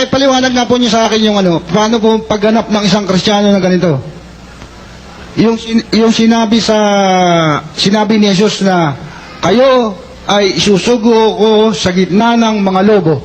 paliwanag nga po niyo sa akin yung paano po pagganap ng isang Kristiyano na ganito. Yung sinabi ni Jesus na kayo ay isusugo ko sa gitna ng mga lobo.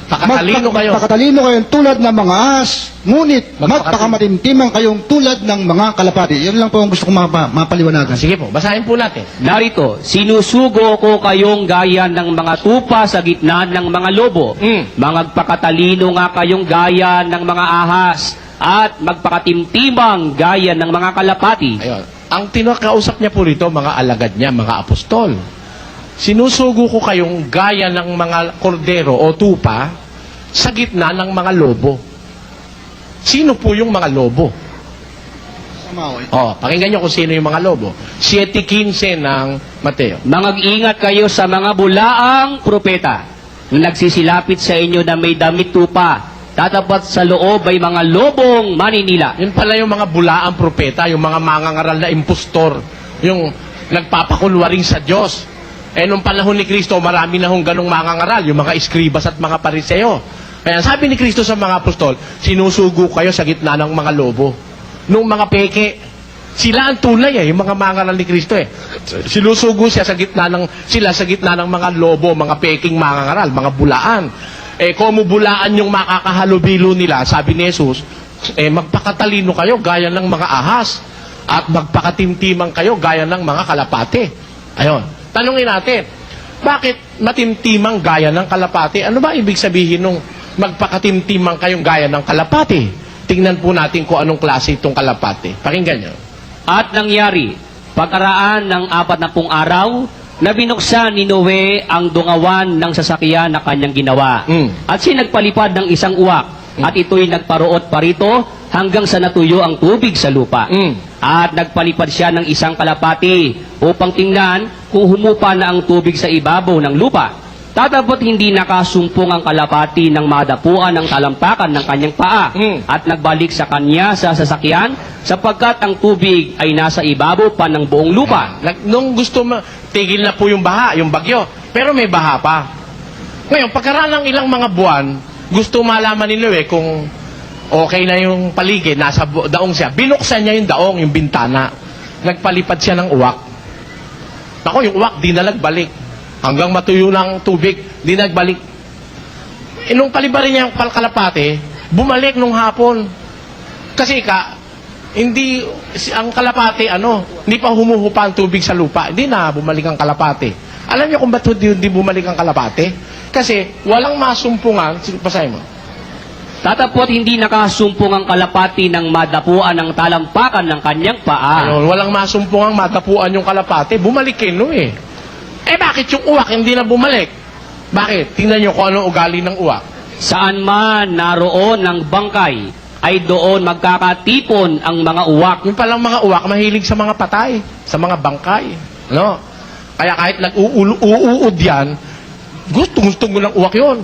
Pakatalino kayo. Pakatalino kayong tulad ng mga ahas, ngunit magpakamatimtimang kayong tulad ng mga kalapati. Yun lang po ang gusto kong mapaliwanagan. Sige po, basahin po natin. Narito, sinusugo ko kayong gaya ng mga tupa sa gitna ng mga lobo. Magpakatalino nga kayong gaya ng mga ahas at magpakatimtimang gaya ng mga kalapati. Ayun. Ang tinakausap niya po rito, mga alagad niya, mga apostol. Sinusugo ko kayong gaya ng mga kordero o tupa sa gitna ng mga lobo. Sino po yung mga lobo? Pakinggan nyo kung sino yung mga lobo. 7:15 ng Mateo. Mag-ingat kayo sa mga bulaang propeta na nagsisilapit sa inyo na may damit tupa. Tatapat sa loob ay mga lobong maninila. Yun pala yung mga bulaang propeta, yung mga mangangaral na impostor, yung nagpapakunwaring sa Diyos. Nung panahon ni Kristo, marami na hong ganong mangangaral, yung mga eskribas at mga pariseo. Kaya sabi ni Kristo sa mga apostol, sinusugo kayo sa gitna ng mga lobo. Nung mga peke, sila ang tunay yung mga mangangaral ni Kristo Sinusugo siya sa gitna ng mga lobo, mga peking mangangaral, mga bulaan. Kung bulaan yung makakahalubilo nila, sabi ni Jesus, magpakatalino kayo gaya ng mga ahas at magpakatimtimang kayo gaya ng mga kalapate. Ayun. Tanungin natin, bakit matimtimang gaya ng kalapati? Ano ba ibig sabihin nung magpakatimtimang kayong gaya ng kalapati? Tingnan po natin kung anong klase itong kalapati. Pakinggan nyo. At nangyari, pagkaraan ng 40 araw, na binuksan ni Noe ang dungawan ng sasakyan na kanyang ginawa. At siya nagpalipad ng isang uwak, at ito'y nagparuot parito hanggang sa natuyo ang tubig sa lupa. At nagpalipad siya ng isang kalapati upang tingnan kung humupa na ang tubig sa ibabaw ng lupa. Tatapat hindi nakasumpong ang kalapati ng madapuan ng talampakan ng kanyang paa at nagbalik sa kanya sa sasakyan sapagkat ang tubig ay nasa ibabaw pa ng buong lupa. Nung gusto tigil na po yung baha, yung bagyo, pero may baha pa. Ngayon, pagkaraan ng ilang mga buwan, gusto malaman ni Noe kung okay na yung paligid, nasa daong siya. Binuksan niya yung daong, yung bintana. Nagpalipad siya ng uwak. Ako, yung uwak, di na nagbalik. Hanggang matuyo ng tubig, di nagbalik. Nung palibarin niya yung kalapate, bumalik nung hapon. Kasi hindi, ang kalapate, hindi pa humuhupa ang tubig sa lupa. Hindi na bumalik ang kalapate. Alam niyo kung ba't hindi bumalik ang kalapate? Kasi walang masumpungan. Pasahin mo. Tatapot hindi nakasumpong ang kalapati ng madapuan ng talampakan ng kanyang paa. Ayun, walang masumpungang madapuan yung kalapate. Bumalik kay Noe. Bakit yung uwak hindi na bumalik? Bakit? Tingnan nyo kung anong ugali ng uwak. Saan man naroon ng bangkay, ay doon magkakatipon ang mga uwak. Yung palang mga uwak, mahilig sa mga patay, sa mga bangkay. Kaya kahit nag-uuud yan, gusto mo ng uwak yun.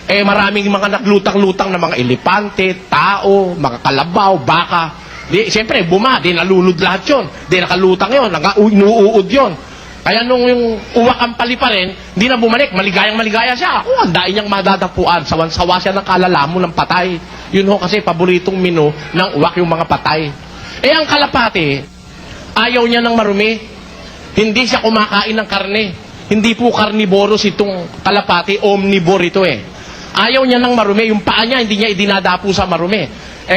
Maraming mga naglutang-lutang na mga elepante, tao, mga kalabaw, baka. Siyempre, di nalulod lahat yun. Di nakalutang yun, inuud yun. Kaya nung yung uwak ang paliparin, hindi na bumalik, maligayang-maligaya siya. Ang daing niyang madadapuan, sawan-sawa siya ng kalalamo ng patay. Yun kasi paboritong menu ng uwak yung mga patay. Ang kalapate, ayaw niya ng marumi. Hindi siya kumakain ng karne. Hindi po carnivorous itong kalapate, omnivore ito Ayaw niya ng marumi. Yung paa niya, hindi niya idinadapo sa marumi.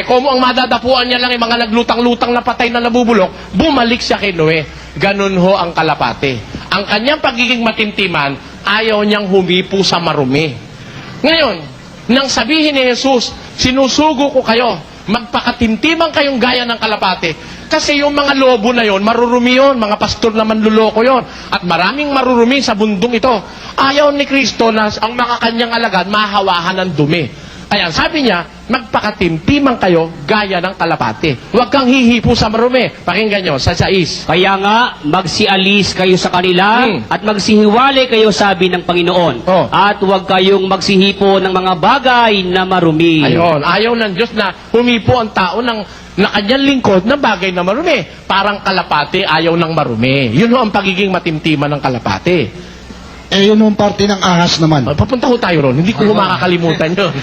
Kung ang madadapuan niya lang yung mga naglutang-lutang na patay na nabubulok, bumalik siya kay Noe. Ganun ho ang kalapate. Ang kanyang pagiging matimtiman, ayaw niyang humipo sa marumi. Ngayon, nang sabihin ni Jesus, sinusugo ko kayo, magpakatimtiman kayong gaya ng kalapate. Kasi yung mga lobo na yon, marurumi yon, mga pastor na manluloko yon. At maraming marurumi sa bundong ito. Ayaw ni Kristo na ang mga kanyang alagad mahawahan ng dumi. Kaya sabi niya, magpakatimtiman kayo gaya ng kalapate. Huwag kang hihipo sa marumi. Pakinggan nyo, sa 6. Kaya nga, magsialis kayo sa kanila at magsihiwalay kayo, sabi ng Panginoon. At huwag kayong magsihipo ng mga bagay na marumi. Ayun, ayaw ng Diyos na humipo ang tao na kanyang lingkod na bagay na marumi. Parang kalapate, ayaw ng marumi. Yun ho ang pagiging matimtiman ng kalapate. Eh, yun yung parte ng ahas naman. Papunta ho tayo ron. Hindi ko makakalimutan yun.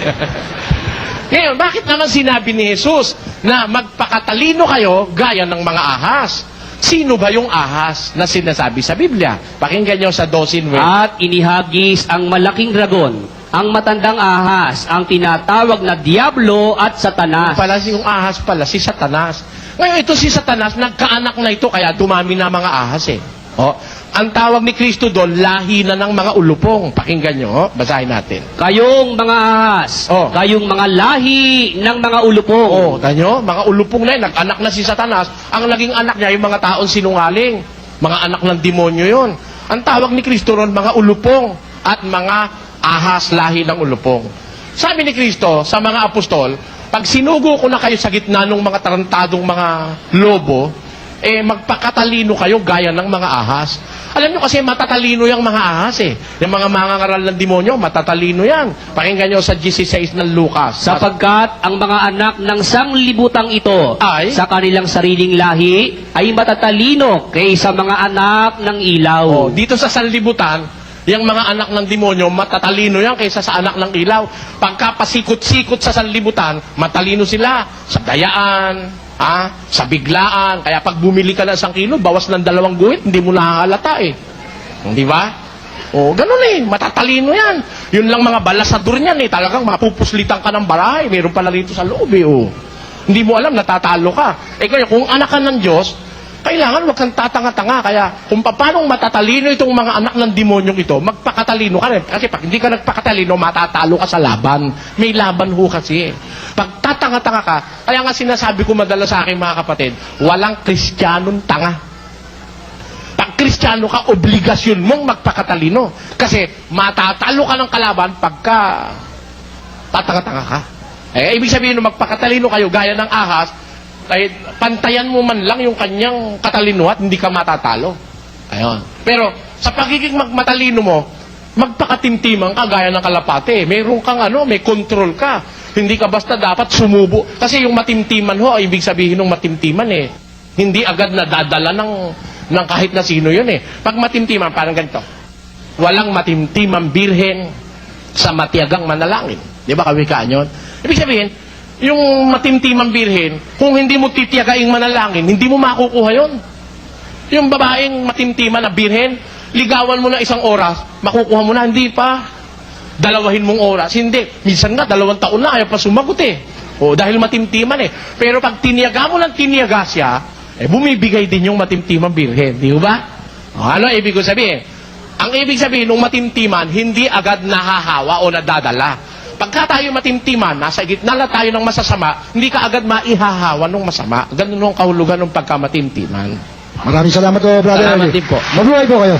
Ngayon, bakit naman sinabi ni Jesus na magpakatalino kayo gaya ng mga ahas? Sino ba yung ahas na sinasabi sa Biblia? Pakinggan nyo sa 12:9. At inihagis ang malaking dragon, ang matandang ahas, ang tinatawag na Diablo at Satanas. Yung ahas pala, si Satanas. Ngayon, ito si Satanas, nagkaanak na ito, kaya dumami na mga ahas eh. Oh, ang tawag ni Kristo doon, lahi na ng mga ulupong. Pakinggan nyo, basahin natin. Kayong mga ahas, Oh. kayong mga lahi ng mga ulupong. Oh, tanyo, mga ulupong na yun, nag-anak na si Satanas. Ang naging anak niya, yung mga taong sinungaling. Mga anak ng demonyo yon. Ang tawag ni Kristo ron, mga ulupong at mga ahas, lahi ng ulupong. Sabi ni Kristo sa mga apostol, pag sinugo ko na kayo sa gitna ng mga tarantadong mga lobo, eh magpakatalino kayo gaya ng mga ahas. Alam nyo kasi matatalino yung mga ahas eh. Yung mga mangangaral ng demonyo, matatalino yan. Pakinggan nyo sa 16 ng Lucas. Sapagkat ang mga anak ng sanglibutang ito Ay? sa kanilang sariling lahi ay matatalino kaysa mga anak ng ilaw. Oh, dito sa sanlibutan, yung mga anak ng demonyo, matatalino yan kaysa sa anak ng ilaw. Pagka pasikot-sikot sa sanlibutan, matalino sila sa dayaan, sa biglaan. Kaya pag bumili ka ng 1 kilo, bawas ng 2 guhit, hindi mo nahahalata eh. Di ba? O, ganun eh. Matatalino yan. Yun lang mga balasador niyan eh. Talagang mapupuslitan ka ng barahay. Meron pala rito sa loob eh. Oh. Hindi mo alam, natatalo ka. Eh kaya kung anak ka ng Diyos, kailangan wag kang tatanga-tanga. Kaya kung paano matatalino itong mga anak ng demonyong ito, magpakatalino ka rin. Kasi pag hindi ka nagpakatalino, matatalo ka sa laban. May laban ho kasi. Pag tatanga-tanga ka, kaya nga sinasabi ko madalas sa aking mga kapatid, walang Kristiyanong tanga. Pag Kristiyano ka, obligasyon mong magpakatalino. Kasi matatalo ka ng kalaban pagka tatanga-tanga ka. Eh, ibig sabihin nung magpakatalino kayo gaya ng ahas, ay pantayan mo man lang yung kanyang katalinuhan, hindi ka matatalo. Ayun. Pero sa pagiging matalino mo, magpakatimtiman ka gaya ng kalapate. Meron kang may control ka. Hindi ka basta dapat sumubo. Kasi yung matimtiman ho, ay ibig sabihin ng matimtiman eh. Hindi agad nadadala ng kahit na sino yun eh. Pag matimtiman, parang ganito. Walang matimtimang birhen sa matiyagang manalangin. Di ba kawikaan yun? Ibig sabihin, yung matimtimang birhen, kung hindi mo titiyagaing manalangin, hindi mo makukuha yun. Yung babaeng matimtiman na birhen, ligawan mo na 1 oras, makukuha mo na, hindi pa. Dalawahin mong oras. Hindi. Minsan nga, 2 taon na, ayaw pa sumagot eh. O, dahil matimtiman eh. Pero pag tiniyaga mo ng tiniyaga siya, bumibigay din yung matimtimang birhen. Di ba? O, ano ibig ko sabihin? Ang ibig sabihin, nung matimtiman, hindi agad nahahawa o nadadala. Pagka tayo matimtiman, nasa gitna na tayo ng masasama, hindi ka agad maihahawa ng masama. Ganun ang kahulugan ng pagkamatimtiman. Maraming salamat po, Brother Salamat Eli. din po. Mabuhay po kayo.